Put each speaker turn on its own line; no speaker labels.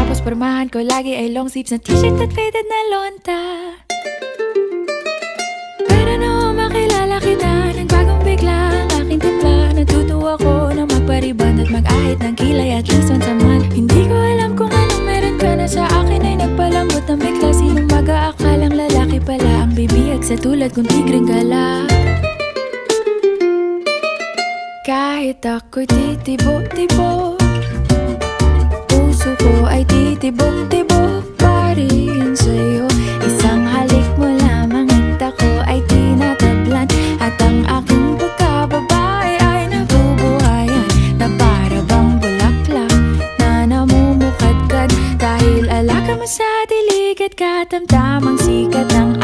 Tapos pormahan ko lagi ay long sleeves na t-shirt at faded na lonta. Pero nung makilala kita, nagbagong bigla ang aking timpla. Natutuwa ko na magpariban at mag-ahit ng kilay at least once a month. Hindi ko alam kung anong meron ka na sa akin ay nagpalambot ng bigla. Sinong mag-aakalang lalaki pala ang bibihag sa tulad kong tigreng gala. Kahit ako'y titibo-tibo, puso ko ay titibok-tibok pa rin sa'yo. Isang halik mo lamang at ako ay tinatablan, at ang aking pagkababae ay nabubuhayan na para bang bulaklak na namumukadkad. Dahil alaga mo sa dilig at katamtamang sikat ng